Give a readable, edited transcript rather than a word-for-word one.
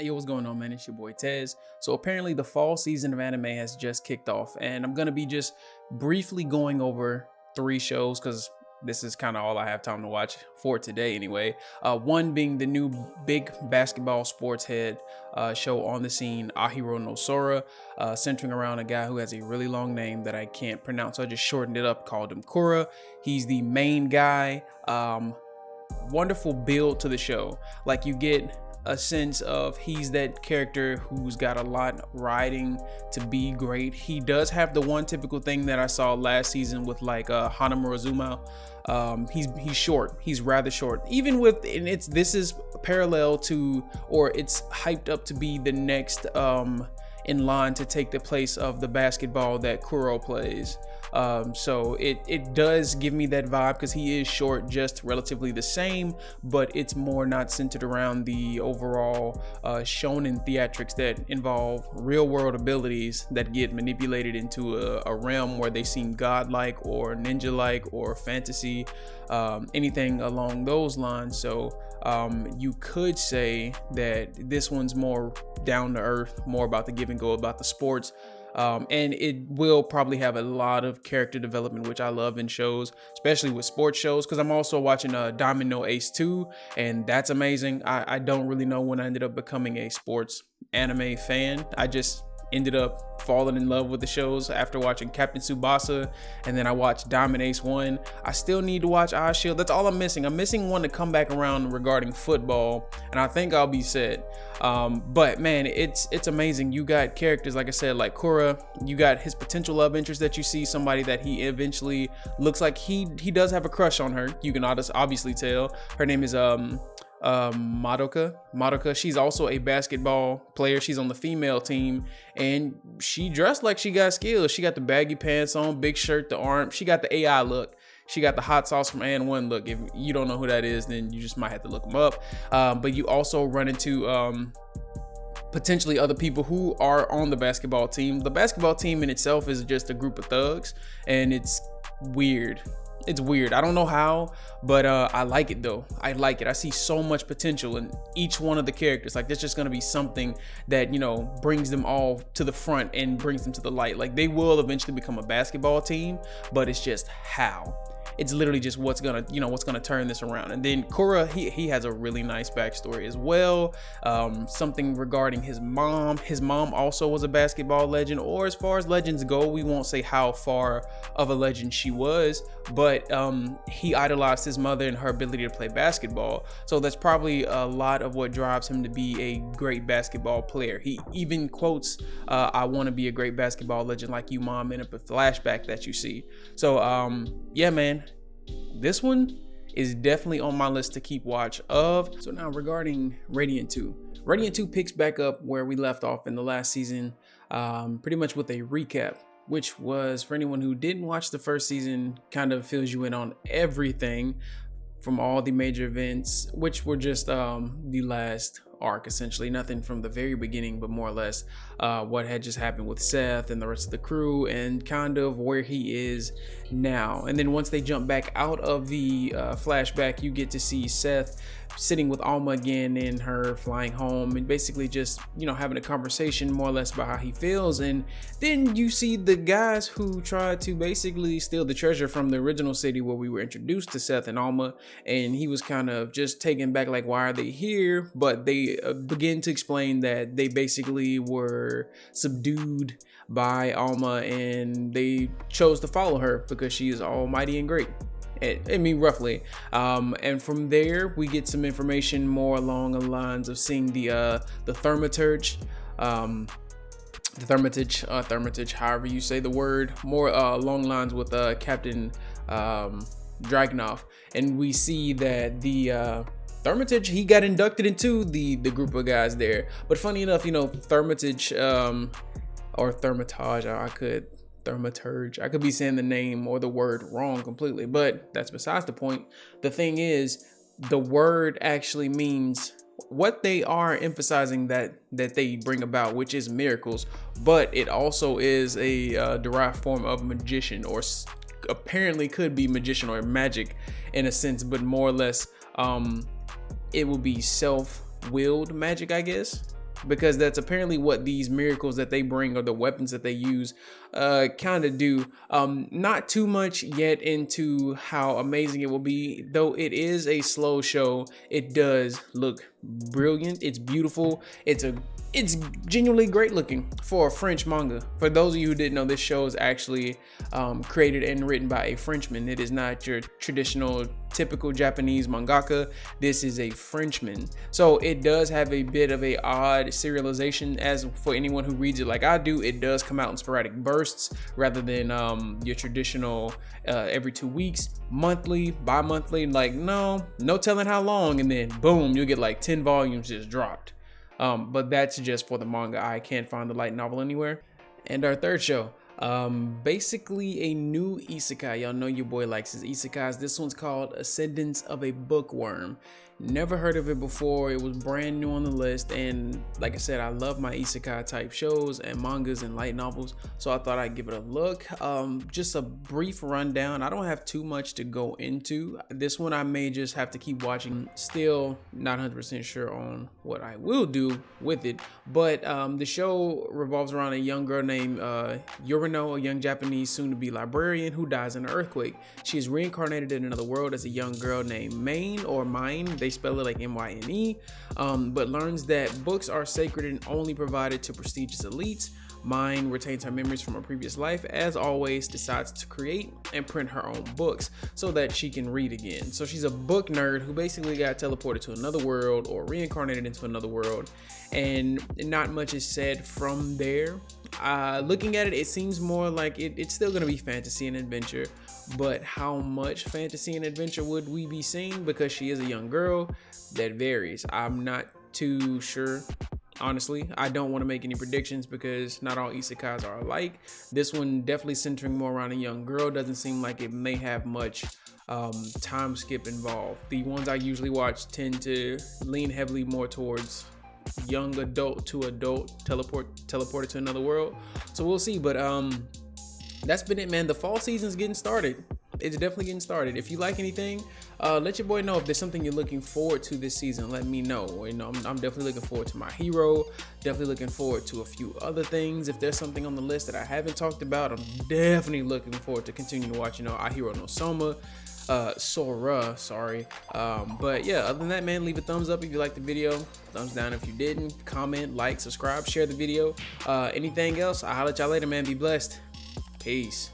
Hey, what's going on, man? It's your boy Tez. So apparently the fall season of anime has just kicked off, and I'm gonna be just briefly going over three shows because this is kind of all I have time to watch for today anyway. One being the new big basketball sports head show on the scene, Ahiro no Sora, centering around a guy who has a really long name that I can't pronounce, so I just shortened it up, called him Kura. He's the main guy. Wonderful build to the show. Like, you get a sense of he's that character who's got a lot riding to be great. He does have the one typical thing that I saw last season with like Hana Murazuma. He's short. He's rather short. Even with, and this is parallel to, or it's hyped up to be the next in line to take the place of the basketball that Kuro plays. So it does give me that vibe because he is short, just relatively the same, but it's more not centered around the overall shonen theatrics that involve real world abilities that get manipulated into a realm where they seem godlike or ninja-like or fantasy, anything along those lines. So you could say that this one's more down to earth, more about the give and go, about the sports. And it will probably have a lot of character development, which I love in shows, especially with sports shows, because I'm also watching Diamond No Ace 2, and that's amazing. I don't really know when I ended up becoming a sports anime fan. I just ended up falling in love with the shows after watching Captain Tsubasa, and then I watched Diamond Ace 1. I still need to watch Eye Shield. That's all I'm missing. I'm missing one to come back around regarding football, and I think I'll be set. But man, it's amazing. You got characters, like I said, like Kura. You got his potential love interest that you see, somebody that he eventually looks like he does have a crush on her. You can obviously tell. Her name is Madoka. She's also a basketball player. She's on the female team, and she dressed like she got skills. She got the baggy pants on, big shirt, the arm. She got the AI look. She got the hot sauce from And One look. If you don't know who that is, then you just might have to look them up. But you also run into potentially other people who are on the basketball team. The basketball team in itself is just a group of thugs, and it's weird. It's weird. I don't know how, but I like it though. I like it. I see so much potential in each one of the characters. Like, there's just gonna be something that, you know, brings them all to the front and brings them to the light. Like, they will eventually become a basketball team, but it's just how. It's literally just what's gonna turn this around. And then Kura, he has a really nice backstory as well. Something regarding his mom. His mom also was a basketball legend, or as far as legends go, we won't say how far of a legend she was, but he idolized his mother and her ability to play basketball. So that's probably a lot of what drives him to be a great basketball player. He even quotes, "I want to be a great basketball legend like you, mom," in a flashback that you see. So yeah, man. This one is definitely on my list to keep watch of. So now regarding Radiant 2. Radiant 2 picks back up where we left off in the last season, pretty much with a recap, which was, for anyone who didn't watch the first season, kind of fills you in on everything from all the major events, which were just the last arc, essentially. Nothing from the very beginning, but more or less what had just happened with Seth and the rest of the crew, and kind of where he is now. And then once they jump back out of the flashback, you get to see Seth sitting with Alma again and her flying home, and basically just, you know, having a conversation more or less about how he feels. And then you see the guys who tried to basically steal the treasure from the original city where we were introduced to Seth and Alma, and he was kind of just taken back, like, why are they here? But they begin to explain that they basically were subdued by Alma, and they chose to follow her because she is almighty and great. I mean, roughly. And from there, we get some information more along the lines of seeing the Thaumaturge, however you say the word, more along lines with Captain Dragunov. And we see that the Thaumaturge, he got inducted into the group of guys there. But funny enough, you know, Thaumaturge, or Thaumaturge, Thaumaturge. I could be saying the name or the word wrong completely, but that's besides the point. The thing is, the word actually means what they are emphasizing that they bring about, which is miracles, but it also is a derived form of magician, or apparently could be magician or magic in a sense, but more or less it will be self-willed magic, I guess. because that's apparently what these miracles that they bring, or the weapons that they use, kind of do. Not too much yet into how amazing it will be, though it is a slow show. It does look brilliant. It's beautiful. It's genuinely great looking for a French manga. For those of you who didn't know, this show is actually created and written by a Frenchman. It is not your traditional typical Japanese mangaka. This is a Frenchman. So it does have a bit of a odd serialization. As for anyone who reads it like I do, it does come out in sporadic bursts rather than your traditional every 2 weeks, monthly, bi-monthly. Like no telling how long, and then boom, you'll get like 10 volumes just dropped. But that's just for the manga. I can't find the light novel anywhere. And our third show, basically a new isekai. Y'all know your boy likes his isekais. This one's called Ascendance of a Bookworm. Never heard of it before. It was brand new on the list, and like I said, I love my isekai type shows and mangas and light novels, so I thought I'd give it a look. Just a brief rundown. I don't have too much to go into. This one I may just have to keep watching. Still not 100% sure on what I will do with it, but the show revolves around a young girl named Yorino, a young Japanese soon-to-be librarian who dies in an earthquake. She is reincarnated in another world as a young girl named Mine, or Mine. They spell it like M-Y-N-E, but learns that books are sacred and only provided to prestigious elites. Mine retains her memories from a previous life, as always decides to create and print her own books so that she can read again. So she's a book nerd who basically got teleported to another world, or reincarnated into another world, and not much is said from there. Looking at it, it seems more like it's still going to be fantasy and adventure, but how much fantasy and adventure would we be seeing? Because she is a young girl, that varies. I'm not too sure. Honestly, I don't want to make any predictions because not all isekais are alike. This one definitely centering more around a young girl. Doesn't seem like it may have much time skip involved. The ones I usually watch tend to lean heavily more towards young adult to adult, teleported to another world. So we'll see, but that's been it, man. The fall season's getting started. It's definitely getting started. If you like anything, let your boy know. If there's something you're looking forward to this season, let me know. You know, I'm definitely looking forward to My Hero. Definitely looking forward to a few other things. If there's something on the list that I haven't talked about, I'm definitely looking forward to continue to watch, you know, Ahiro no Sora, sorry. But yeah, other than that, man, leave a thumbs up if you liked the video, thumbs down if you didn't, comment, like, subscribe, share the video. Anything else, I'll holler at y'all later, man. Be blessed. Peace.